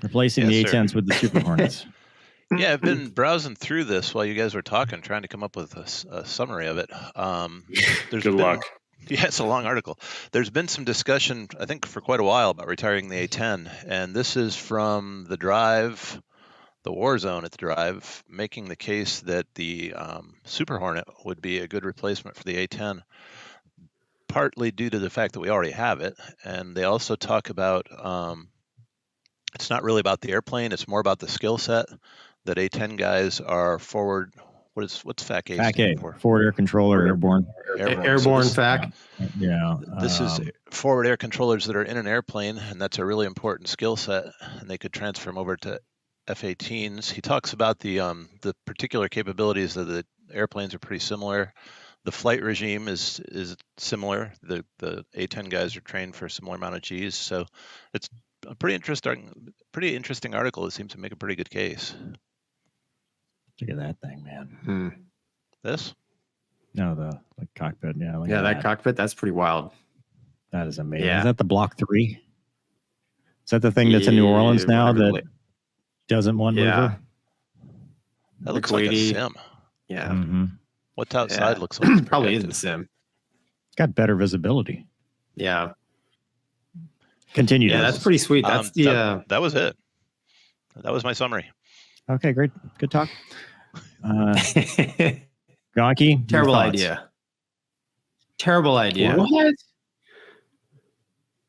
Replacing the A-10s with the Super Hornets. Yeah, I've been browsing through this while you guys were talking, trying to come up with a summary of it. Good luck. Yeah, it's a long article. There's been some discussion, I think, for quite a while about retiring the A-10, and this is from the Drive, the War Zone at the Drive, making the case that the Super Hornet would be a good replacement for the A-10, partly due to the fact that we already have it, and they also talk about it's not really about the airplane; it's more about the skill set. That A-10 guys are forward. What's FAC-A? FAC-A, forward air controller, airborne. Airborne so FAC. Yeah. This is forward air controllers that are in an airplane, and that's a really important skill set. And they could transfer them over to F-18s. He talks about the particular capabilities of the airplanes are pretty similar. The flight regime is similar. The A-10 guys are trained for a similar amount of Gs, so it's a pretty interesting article. It seems to make a pretty good case. Look at that thing, man. This? No, the cockpit. Yeah. Yeah, that cockpit. That's pretty wild. That is amazing. Yeah. Is that the Block 3? Is that the thing that's in New Orleans now that doesn't want mover? That looks like a sim. Yeah. Mm-hmm. What's outside looks like probably is a sim. Got better visibility. Yeah. Continue. Yeah, that's pretty sweet. That's that was it. That was my summary. Okay, great. Good talk. Gonky, terrible idea. Terrible idea. What?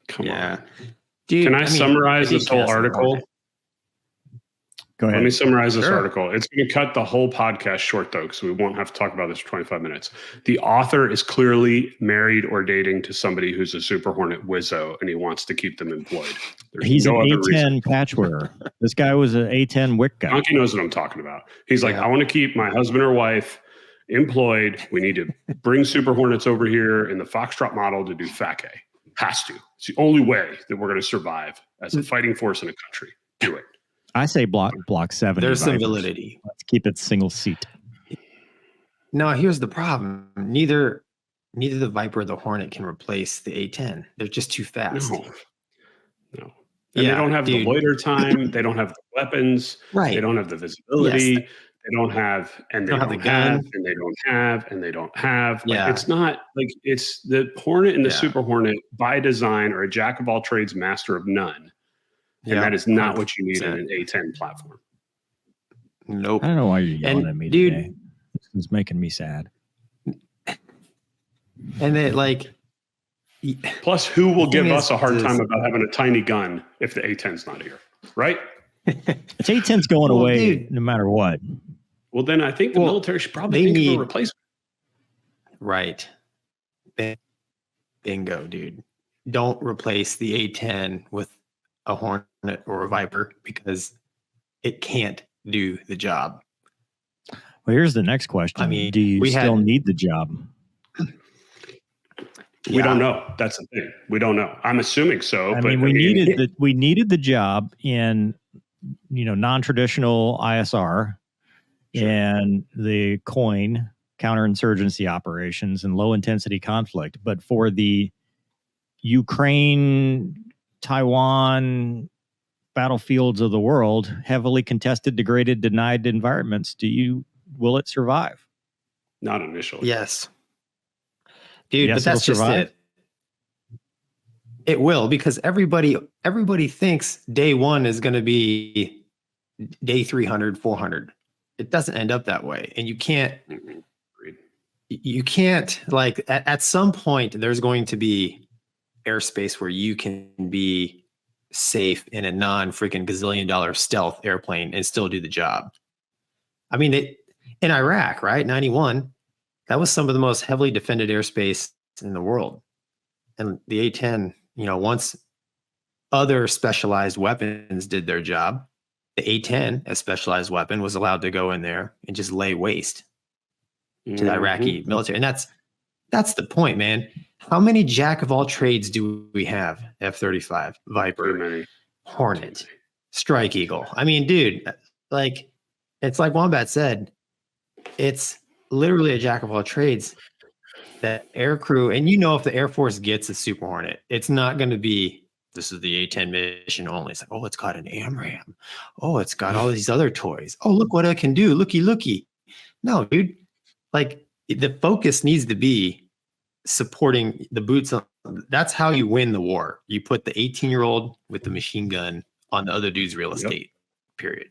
Come on. Dude, Can I summarize this whole article? Go ahead. Let me summarize this article. It's going to cut the whole podcast short, though, because we won't have to talk about this for 25 minutes. The author is clearly married or dating to somebody who's a Super Hornet wizzo, and he wants to keep them employed. He's an A-10 patch wearer. This guy was an A-10 wick guy. Gonky knows what I'm talking about. He's like, I want to keep my husband or wife employed. We need to bring Super Hornets over here in the Foxtrot model to do FAC-A. Has to. It's the only way that we're going to survive as a fighting force in a country. Do it. I say block 7. There's some validity. Let's keep it single seat. No, here's the problem. Neither the Viper or the Hornet can replace the A-10. They're just too fast. No. And they don't have the loiter time. They don't have the weapons. Right. They don't have the visibility. Yes. They don't have, and they don't have, and they don't have, and they don't have. Like, it's not like it's the Hornet and the Super Hornet by design are a jack of all trades, master of none. And that is not what you need in an A-10 platform. Nope. I don't know why you're yelling at me today. This is making me sad. And then, plus, who will give us a hard time about having a tiny gun if the A-10's not here, right? It's A-10's going away no matter what. Well, then I think the military should probably think of a replacement. Right. Bingo, dude. Don't replace the A-10 with a Hornet or a Viper because it can't do the job. Well, here's the next question. I mean, do you still need the job? We don't know. That's the thing. We don't know. I'm assuming so. I mean, we needed the job in, non-traditional ISR and the COIN counterinsurgency operations and low intensity conflict, but for the Ukraine, Taiwan battlefields of the world, heavily contested, degraded, denied environments, will it survive? Not initially. Yes. Dude, but that's just it. It will, because everybody thinks day one is going to be day 300, 400. It doesn't end up that way. And you can't, at some point, there's going to be airspace where you can be safe in a non-freaking gazillion-dollar stealth airplane and still do the job. I mean, in Iraq, right, 91, that was some of the most heavily defended airspace in the world. And the A-10, once other specialized weapons did their job, the A-10, a specialized weapon, was allowed to go in there and just lay waste to the Iraqi military. And that's the point, man. How many jack of all trades do we have? F-35, Viper, Hornet, Strike Eagle. I mean, dude, it's like WOMBAT said, it's literally a jack of all trades. That air crew, and if the Air Force gets a Super Hornet, it's not going to be This is the A-10 mission only. It's like, oh, it's got an AMRAAM. Oh, it's got all these other toys. Oh, look what it can do. Looky. No, dude. Like, the focus needs to be supporting the boots on. That's how you win the war. You put the 18-year-old with the machine gun on the other dude's real estate. Period.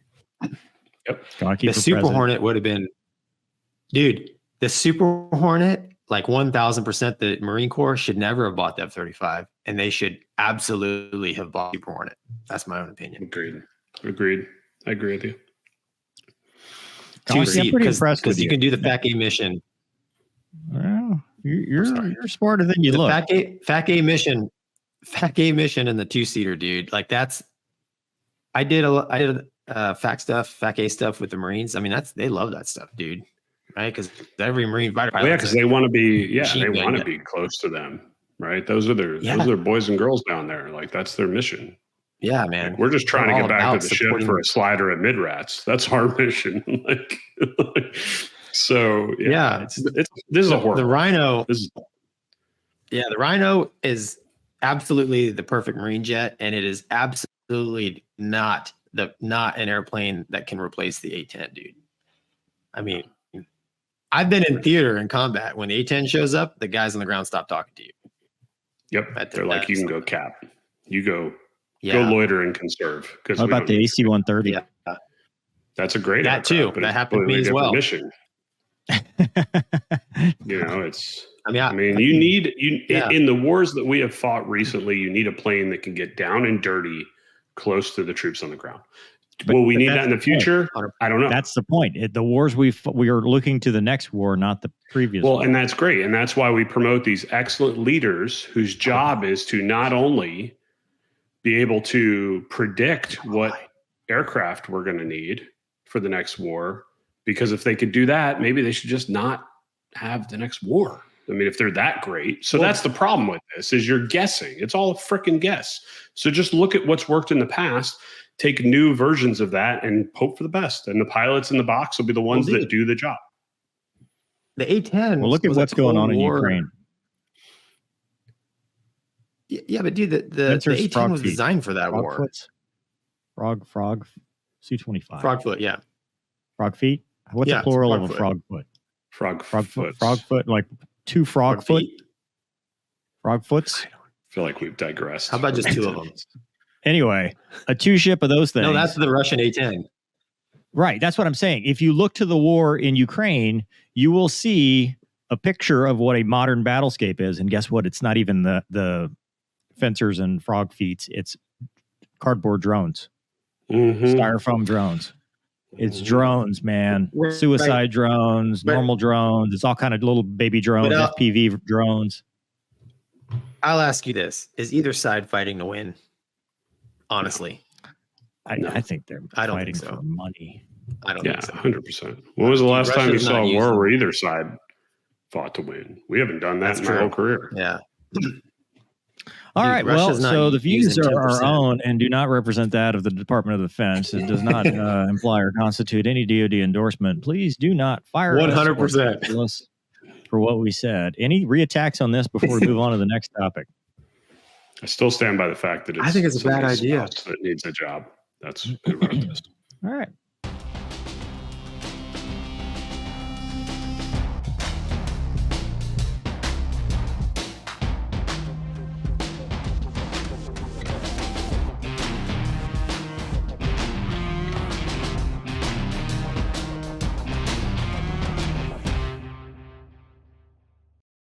Yep. The Super Hornet would have been, dude. The Super Hornet, like 1,000%, the Marine Corps should never have bought the F-35, and they should absolutely have bought Super Hornet. That's my own opinion. Agreed. I agree with you. I'm pretty impressed because you can do the FAC-A mission. Well, you're smarter than you look. FAC-A mission and the 2-seater, dude. Like I did FAC-A stuff with the Marines. I mean, they love that stuff, dude. Right? Because every Marine fighter pilot. Yeah, because they want to be close to them, right? Those are their boys and girls down there. Like, that's their mission. Yeah, man. Like, we're just trying to get back to the ship for a slider at mid-rats. That's our mission. So this is a horror. The Rhino. The Rhino is absolutely the perfect Marine jet, and it is absolutely not an airplane that can replace the A-10, dude. I mean, I've been in theater and combat. When the A-10 shows up, the guys on the ground stop talking to you. Yep. They're like, you can go cap. You go loiter and conserve. How about the AC-130? Yeah. That's a great aircraft, too. That happened to me as well. Mission. It's. I mean, you need in the wars that we have fought recently, you need a plane that can get down and dirty, close to the troops on the ground. Will we need that in the future? I don't know. That's the point. The wars we are looking to the next war, not the previous. Well, war. And that's great, and that's why we promote these excellent leaders whose job is to not only be able to predict what aircraft we're going to need for the next war, because if they could do that, maybe they should just not have the next war. I mean, if they're that great. So that's the problem with this, is you're guessing. It's all a freaking guess. So just look at what's worked in the past, take new versions of that, and hope for the best. And the pilots in the box will be the ones that do the job. The A-10. Well, look at what's going on in Ukraine. Yeah, but dude, the A-10 was designed for that war. Frog, C-25. Frogfoot, yeah. Frog feet? What's the plural of a frog foot? Frog foot, like two frog foot? Frog foots? I feel like we've digressed. How about just two of them? Anyway, a two-ship of those things. No, that's the Russian A-10. Right, that's what I'm saying. If you look to the war in Ukraine, you will see a picture of what a modern battlescape is. And guess what? It's not even the fencers and frog feet. It's cardboard drones, styrofoam drones. It's drones, man. Suicide drones, normal drones. It's all kind of little baby drones, FPV drones. I'll ask you this. Is either side fighting to win? Honestly. I think they're fighting for money. I don't think so. 100%. When was the last time you saw a war where either side fought to win? We haven't done that in my whole career. Yeah. All right. Well, so the views are our own and do not represent that of the Department of Defense. It does not imply or constitute any DoD endorsement. Please do not fire 100% for what we said. Any reattacks on this before we move on to the next topic? I still stand by the fact that I think it's a bad idea. That needs a job. That's who wrote this. All right.